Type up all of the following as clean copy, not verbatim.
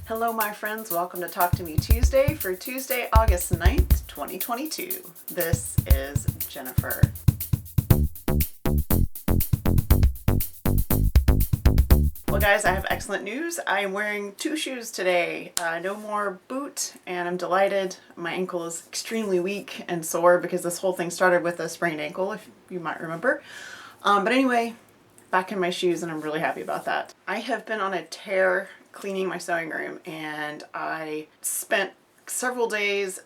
Hello my friends, welcome to Talk to Me Tuesday for Tuesday, August 9th, 2022. This is Jennifer. Well guys, I have excellent news. I am wearing two shoes today. No more boot, and I'm delighted. My ankle is extremely weak and sore because this whole thing started with a sprained ankle, if you might remember. But anyway, back in my shoes, and I'm really happy about that. I have been on a tear cleaning my sewing room, and I spent several days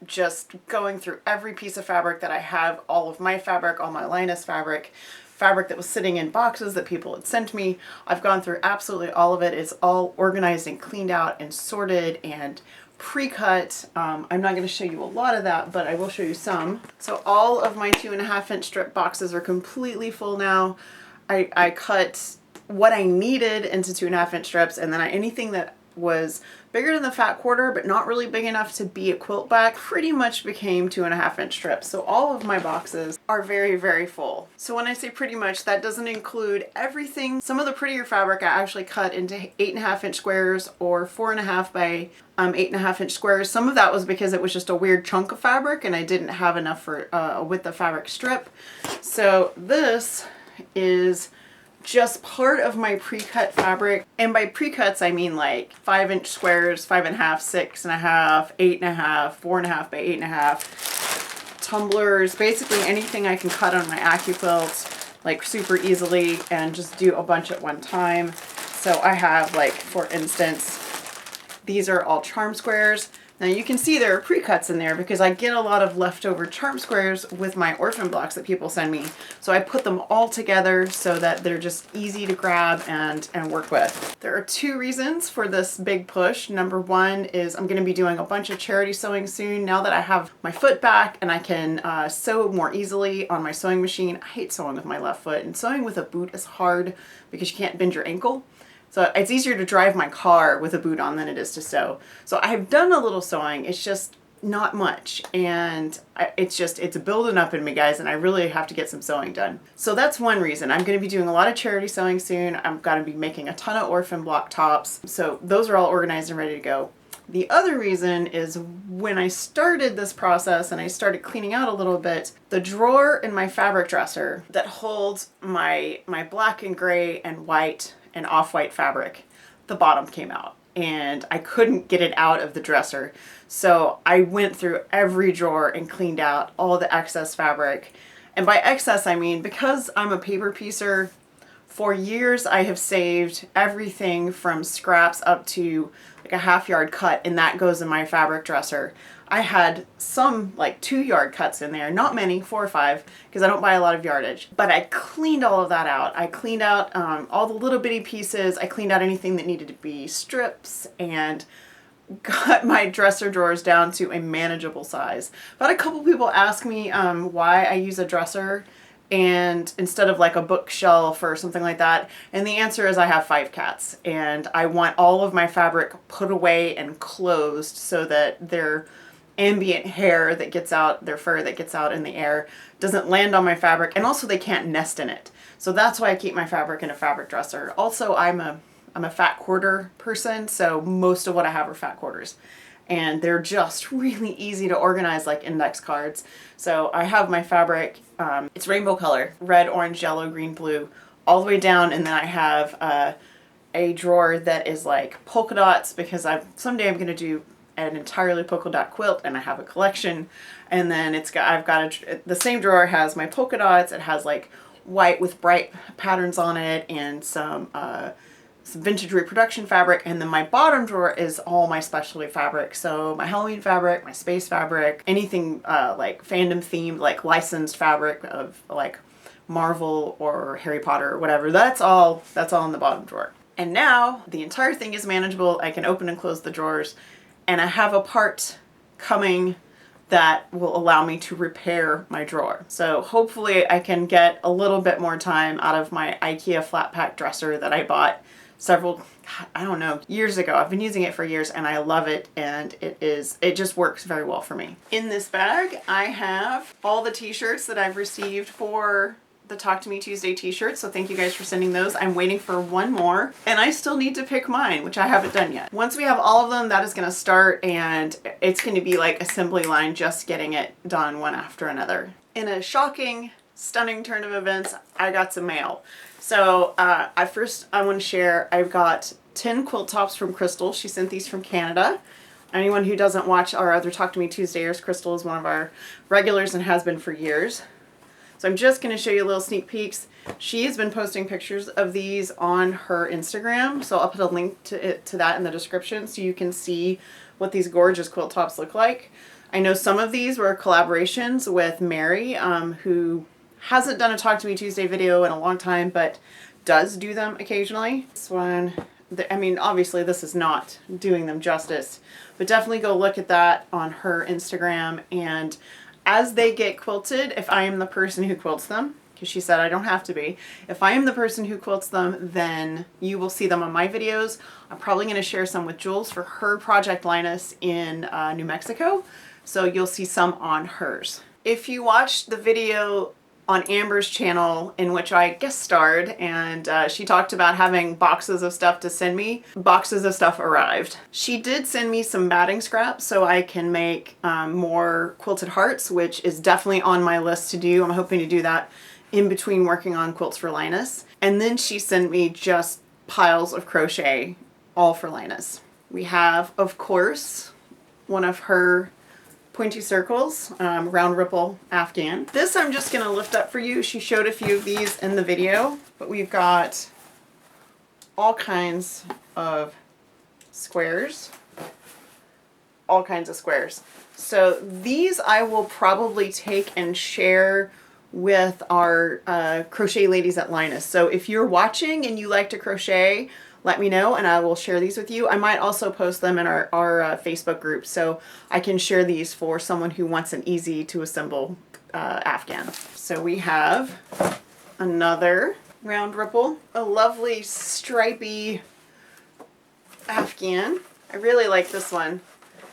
just going through every piece of fabric that I have, all of my fabric, all my Linus fabric that was sitting in boxes that people had sent me. I've gone through absolutely all of it. It's all organized and cleaned out and sorted and pre-cut. I'm not going to show you a lot of that, but I will show you some. So all of my 2.5 inch strip boxes are completely full now. I cut what I needed into 2.5 inch strips, and then anything that was bigger than the fat quarter but not really big enough to be a quilt back pretty much became 2.5 inch strips. So all of my boxes are very, very full. So when I say pretty much, that doesn't include everything. Some of the prettier fabric I actually cut into 8.5 inch squares or 4.5 by 8.5 inch squares. Some of that was because it was just a weird chunk of fabric and I didn't have enough for a width of fabric strip. So this is just part of my pre-cut fabric, and by pre-cuts I mean like 5 inch squares, 5.5, 6.5, 8.5, 4.5 by 8.5, tumblers, basically anything I can cut on my AccuQuilt like super easily and just do a bunch at one time. So I have, like, for instance, these are all charm squares. Now you can see there are pre-cuts in there because I get a lot of leftover charm squares with my orphan blocks that people send me. So I put them all together so that they're just easy to grab and work with. There are two reasons for this big push. Number one is I'm going to be doing a bunch of charity sewing soon. Now that I have my foot back and I can sew more easily on my sewing machine. I hate sewing with my left foot, and sewing with a boot is hard because you can't bend your ankle. So it's easier to drive my car with a boot on than it is to sew. So I've done a little sewing, it's just not much. And it's building up in me, guys, and I really have to get some sewing done. So that's one reason. I'm gonna be doing a lot of charity sewing soon. I'm gonna be making a ton of orphan block tops. So those are all organized and ready to go. The other reason is when I started this process and I started cleaning out a little bit, the drawer in my fabric dresser that holds my black and gray and white and off-white fabric, the bottom came out and I couldn't get it out of the dresser. So I went through every drawer and cleaned out all the excess fabric. And by excess, I mean, because I'm a paper piecer, for years I have saved everything from scraps up to like a half-yard cut, and that goes in my fabric dresser. I had some like 2-yard cuts in there, not many, 4 or 5, because I don't buy a lot of yardage. But I cleaned all of that out. I cleaned out all the little bitty pieces. I cleaned out anything that needed to be strips and got my dresser drawers down to a manageable size. I've had a couple people ask me why I use a dresser and instead of like a bookshelf or something like that. And the answer is I have 5 cats and I want all of my fabric put away and closed so that their ambient hair that gets out, their fur that gets out in the air, doesn't land on my fabric, and also they can't nest in it. So that's why I keep my fabric in a fabric dresser. Also, I'm a fat quarter person, so most of what I have are fat quarters. And they're just really easy to organize like index cards. So I have my fabric, it's rainbow color, red, orange, yellow, green, blue, all the way down, and then I have a drawer that is like polka dots because someday I'm going to do an entirely polka dot quilt, and I have a collection. And then the same drawer has my polka dots. It has like white with bright patterns on it and some vintage reproduction fabric, and then my bottom drawer is all my specialty fabric. So my Halloween fabric, my space fabric, anything like fandom themed, like licensed fabric of like Marvel or Harry Potter or whatever. That's all in the bottom drawer. And now the entire thing is manageable. I can open and close the drawers, and I have a part coming that will allow me to repair my drawer. So hopefully I can get a little bit more time out of my IKEA flat pack dresser that I bought I don't know, years ago. I've been using it for years and I love it, and it just works very well for me. In this bag I have all the t-shirts that I've received for the Talk to Me Tuesday t-shirts, so thank you guys for sending those. I'm waiting for one more, and I still need to pick mine, which I haven't done yet. Once we have all of them, that is going to start, and it's going to be like assembly line, just getting it done one after another. In a shocking, stunning turn of events, I got some mail. So I want to share, I've got 10 quilt tops from Crystal. She sent these from Canada. Anyone who doesn't watch our other Talk to Me Tuesdays, Crystal is one of our regulars and has been for years. So I'm just going to show you little sneak peeks. She has been posting pictures of these on her Instagram, so I'll put a link to that in the description so you can see what these gorgeous quilt tops look like. I know some of these were collaborations with Mary, who hasn't done a Talk to Me Tuesday video in a long time, but does do them occasionally. This one, I mean, obviously this is not doing them justice, but definitely go look at that on her Instagram. And as they get quilted, if I am the person who quilts them, because she said I don't have to be, if I am the person who quilts them, then you will see them on my videos. I'm probably going to share some with Jules for her Project Linus in New Mexico, so you'll see some on hers. If you watched the video on Amber's channel in which I guest starred, and she talked about having boxes of stuff to send me, boxes of stuff arrived. She did send me some batting scraps so I can make more quilted hearts, which is definitely on my list to do. I'm hoping to do that in between working on quilts for Linus. And then she sent me just piles of crochet, all for Linus. We have, of course, one of her pointy circles, round ripple Afghan. This I'm just going to lift up for you. She showed a few of these in the video, but we've got all kinds of squares. All kinds of squares. So these I will probably take and share with our crochet ladies at Linus. So if you're watching and you like to crochet, let me know and I will share these with you. I might also post them in our Facebook group, so I can share these for someone who wants an easy to assemble Afghan. So we have another round ripple, a lovely stripy Afghan. I really like this one.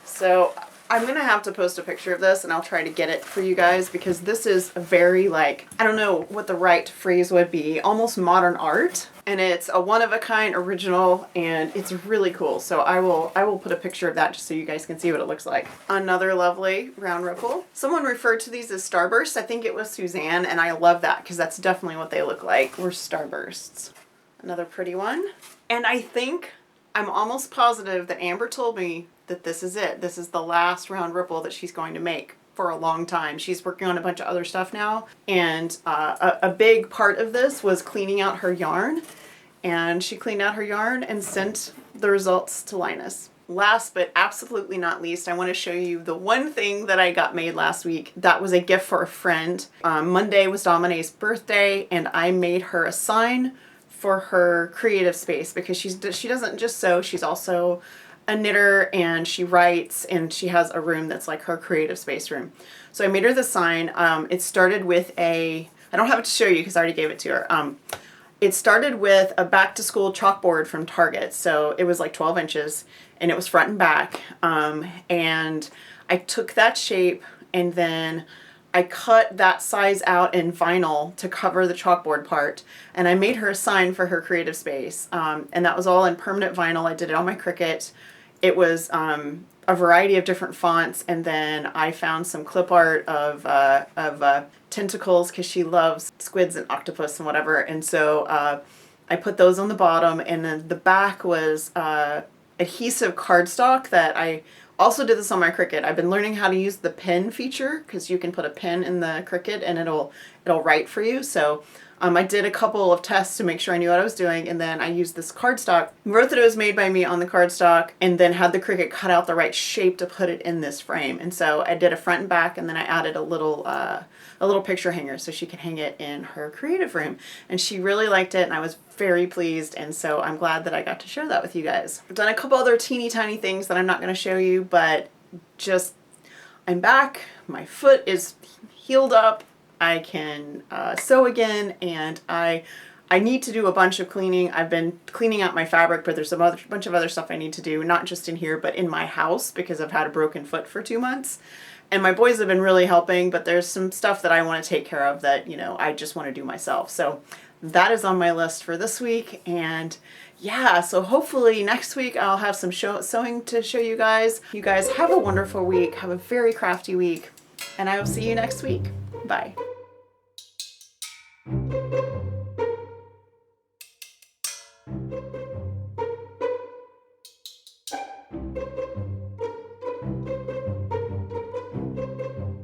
So I'm going to have to post a picture of this and I'll try to get it for you guys, because this is a very, like, I don't know what the right phrase would be, almost modern art. And it's a one-of-a-kind original and it's really cool. So I will put a picture of that just so you guys can see what it looks like. Another lovely round ripple. Someone referred to these as starbursts. I think it was Suzanne, and I love that because that's definitely what they look like. We're starbursts. Another pretty one. And I think, I'm almost positive that Amber told me that this is it. This is the last round ripple that she's going to make for a long time. She's working on a bunch of other stuff now, and a big part of this was cleaning out her yarn, and she cleaned out her yarn and sent the results to Linus. Last but absolutely not least, I want to show you the one thing that I got made last week. That was a gift for a friend. Monday was Domine's birthday, and I made her a sign for her creative space, because she doesn't just sew, she's also a knitter and she writes, and she has a room that's like her creative space room. So I made her the sign. It started with I don't have it to show you because I already gave it to her. It started with a back to school chalkboard from Target. So it was like 12 inches and it was front and back. And I took that shape and then I cut that size out in vinyl to cover the chalkboard part, and I made her a sign for her creative space. And that was all in permanent vinyl. I did it on my Cricut. It was a variety of different fonts, and then I found some clip art of tentacles, because she loves squids and octopus and whatever, and so I put those on the bottom, and then the back was adhesive cardstock that I also did this on my Cricut. I've been learning how to use the pen feature, because you can put a pen in the Cricut and it'll write for you. So I did a couple of tests to make sure I knew what I was doing, and then I used this cardstock, wrote that it was made by me on the cardstock, and then had the Cricut cut out the right shape to put it in this frame. And so I did a front and back, and then I added a little picture hanger so she could hang it in her creative room. And she really liked it, and I was very pleased, and so I'm glad that I got to share that with you guys. I've done a couple other teeny tiny things that I'm not going to show you, but just, I'm back, my foot is healed up, I can sew again, and I need to do a bunch of cleaning. I've been cleaning out my fabric, but there's a bunch of other stuff I need to do, not just in here, but in my house, because I've had a broken foot for 2 months. And my boys have been really helping, but there's some stuff that I want to take care of that, you know, I just want to do myself. So that is on my list for this week. And yeah, so hopefully next week I'll have some sewing to show you guys. You guys have a wonderful week. Have a very crafty week. And I will see you next week. Bye.